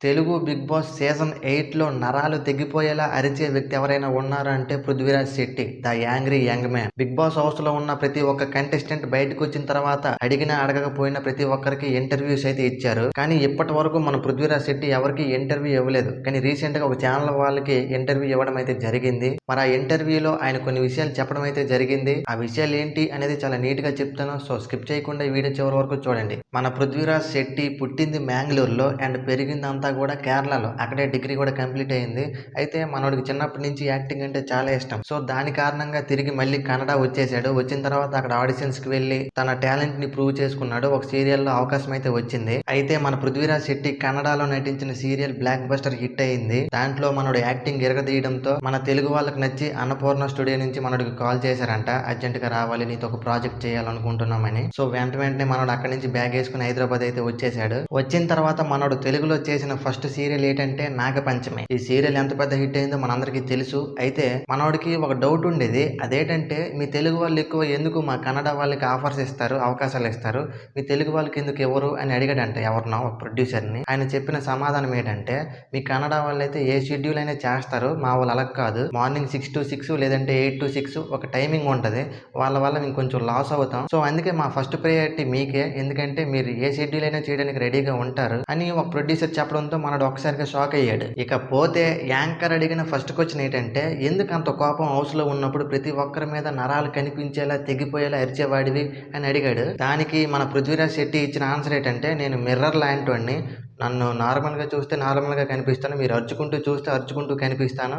Telugu 'Bigg Boss' season 8లో నరాలు తెగిపోయేలా అరిచే వ్యక్తి ఎవరైనా ఉన్నారు అంటే 'Prithviraj Shetty' the angry young man. 'Bigg Boss' హౌస్‌లో ఉన్న ప్రతి ఒక్క కంటెస్టెంట్ బయటకొచ్చిన తర్వాత అడిగినా అడగకపోయినా ప్రతి ఒక్కరికి ఇంటర్వ్యూస్ అయితే ఇచ్చారు. కానీ ఇప్పటి వరకు మన 'పృథ్వీరాజ్ శెట్టి' ఎవరికీ ఇంటర్వ్యూ ఇవ్వలేదు. కానీ రీసెంట్‌గా ఒక ఛానల్ వాళ్ళకి ఇంటర్వ్యూ ఇవ్వడం అయితే జరిగింది. మరి ఆ ఇంటర్వ్యూలో ఆయన కొన్ని విషయాలు చెప్పడం అయితే జరిగింది. ఆ విషయాలు ఏంటి అనేది చాలా నీట్‌గా చెప్తాను. సో స్కిప్ చేయకుండా ఈ వీడియో చివరి వరకు చూడండి. మన 'పృథ్వీరాజ్ శెట్టి' పుట్టింది మ్యాంగ్లూర్‌లో అండ్ పెరిగిందంతా కూడా కేరళలో. అక్కడే డిగ్రీ కూడా కంప్లీట్ అయింది. అయితే మనోడికి చిన్నప్పటి నుంచి యాక్టింగ్ అంటే చాలా ఇష్టం. సో దాని కారణంగా తిరిగి మళ్ళీ కన్నడ వచ్చేసాడు. వచ్చిన తర్వాత అక్కడ ఆడిషన్స్‌కి వెళ్ళి తన టాలెంట్‌ని ప్రూవ్ చేసుకున్నాడు. ఒక సీరియల్‌లో అవకాశం అయితే వచ్చింది. అయితే మన 'పృథ్వీరాజ్ శెట్టి' కన్నడలో నటించిన సీరియల్ బ్లాక్ బస్టర్ హిట్ అయింది. దాంట్లో మనోడు యాక్టింగ్ ఇరగదీయడంతో మన తెలుగు వాళ్ళకి నచ్చి అన్నపూర్ణ స్టూడియో నుంచి మనోడికి కాల్ చేశారంట. అర్జెంట్‌గా రావాలి, నీతో ఒక ప్రాజెక్ట్ చేయాలనుకుంటున్నామని. సో వెంటనే మనోడు అక్కడి నుంచి బ్యాగ్ వేసుకుని హైదరాబాద్ అయితే వచ్చేసాడు. వచ్చిన తర్వాత మనోడు తెలుగులో చేసిన ఫస్ట్ సీరియల్ ఏంటంటే నాగపంచమి. ఈ సీరియల్ ఎంత పెద్ద హిట్ అయిందో మనందరికీ తెలుసు. అయితే మనోడికి ఒక డౌట్ ఉండేది. అదేంటంటే మీ తెలుగు వాళ్ళు ఎక్కువ ఎందుకు మా కన్నడ వాళ్ళకి ఆఫర్స్ ఇస్తారు, అవకాశాలు ఇస్తారు, మీ తెలుగు వాళ్ళకి ఎందుకు ఇవ్వరు అని అడిగాడంట ఎవరినో ఒక ప్రొడ్యూసర్ని. ఆయన చెప్పిన సమాధానం ఏంటంటే మీ కన్నడ వాళ్ళైతే ఏ షెడ్యూల్ అయినా చేస్తారు, మా వాళ్ళు అలా కాదు. మార్నింగ్ 6 to 6 లేదంటే 8 to 6 ఒక టైమింగ్ ఉంటుంది. వాళ్ళ వల్ల మేము కొంచెం లాస్ అవుతాం. సో అందుకే మా ఫస్ట్ ప్రయారిటీ మీకే, ఎందుకంటే మీరు ఏ షెడ్యూల్ అయినా చేయడానికి రెడీగా ఉంటారు అని ఒక ప్రొడ్యూసర్ చెప్పడంతో మనడు ఒకసారిగా షాక్ అయ్యాడు. ఇకపోతే యాంకర్ అడిగిన ఫస్ట్ క్వశ్చన్ ఏంటంటే ఎందుకు అంత కోపం హౌస్లో ఉన్నప్పుడు ప్రతి ఒక్కరి మీద నరాలు కనిపించేలా తెగిపోయేలా అరిచేవాడివి అని అడిగాడు. దానికి మన 'పృథ్వీరాజ్ శెట్టి' ఇచ్చిన ఆన్సర్ ఏంటంటే నేను మిర్రర్ లాంటివాడిని, నన్ను నార్మల్గా చూస్తే నార్మల్గా కనిపిస్తాను, మీరు అరుచుకుంటూ చూస్తే అరుచుకుంటూ కనిపిస్తాను,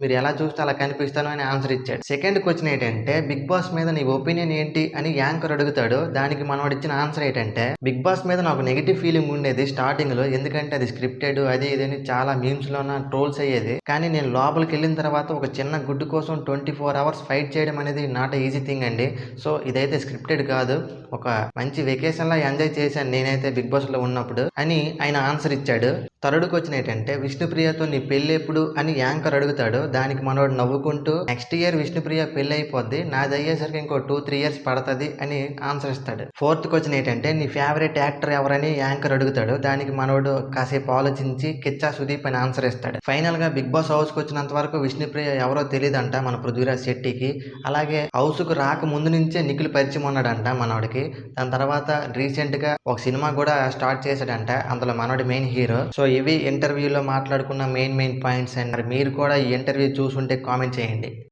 మీరు ఎలా చూస్తే అలా కనిపిస్తాను అని ఆన్సర్ ఇచ్చాడు. సెకండ్ క్వశ్చన్ ఏంటంటే 'బిగ్ బాస్' మీద నీ ఒపీనియన్ ఏంటి అని యాంకర్ అడుగుతాడు. దానికి మనవాడు ఇచ్చిన ఆన్సర్ ఏంటంటే 'బిగ్ బాస్' మీద నాకు నెగిటివ్ ఫీలింగ్ ఉండేది స్టార్టింగ్ లో, ఎందుకంటే అది స్క్రిప్టెడ్ అది ఇది అని చాలా మీమ్స్ లోన ట్రోల్స్ అయ్యేది. కానీ నేను లోపలికి వెళ్ళిన తర్వాత ఒక చిన్న గుడ్డు కోసం 24 hours ఫైట్ చేయడం అనేది నాట్ ఈజీ థింగ్ అండి. సో ఇదైతే స్క్రిప్టెడ్ కాదు, ఒక మంచి వెకేషన్ లా ఎంజాయ్ చేశాను నేనైతే బిగ్ బాస్ లో ఉన్నప్పుడు అని ఆయన ఆన్సర్ ఇచ్చాడు. థర్డ్ క్వశ్చన్ ఏంటంటే విష్ణుప్రియతో నీ పెళ్లి ఎప్పుడు అని యాంకర్ అడుగుతాడు. దానికి మనోడు నవ్వుకుంటూ నెక్స్ట్ ఇయర్ విష్ణుప్రియ పెళ్లి అయిపోద్ది, నాది అయ్యేసరికి ఇంకో 2-3 years పడుతుంది అని ఆన్సర్ ఇస్తాడు. ఫోర్త్ క్వశ్చన్ ఏంటంటే నీ ఫేవరెట్ యాక్టర్ ఎవరని యాంకర్ అడుగుతాడు. దానికి మనోడు కాసేపు ఆలోచించి కిచ్చా సుదీప్ అని ఆన్సర్ ఇస్తాడు. ఫైనల్ గా బిగ్ బాస్ హౌస్ కి వచ్చినంత వరకు విష్ణుప్రియ ఎవరో తెలియదంట మన 'పృథ్వీరాజ్ శెట్టికి'. అలాగే హౌస్ కు రాక ముందు నుంచే నిఖిల్ పరిచయం ఉన్నాడంట మనోడికి. దాని తర్వాత రీసెంట్ గా ఒక సినిమా కూడా స్టార్ట్ చేశాడంట, అందులో మనోడి మెయిన్ హీరో. సో ఇవి ఇంటర్వ్యూలో మాట్లాడుకున్న మెయిన్ పాయింట్స్. అండ్ మీరు కూడా ఈ ఇంటర్వ్యూ చూసుంటే కామెంట్ చేయండి.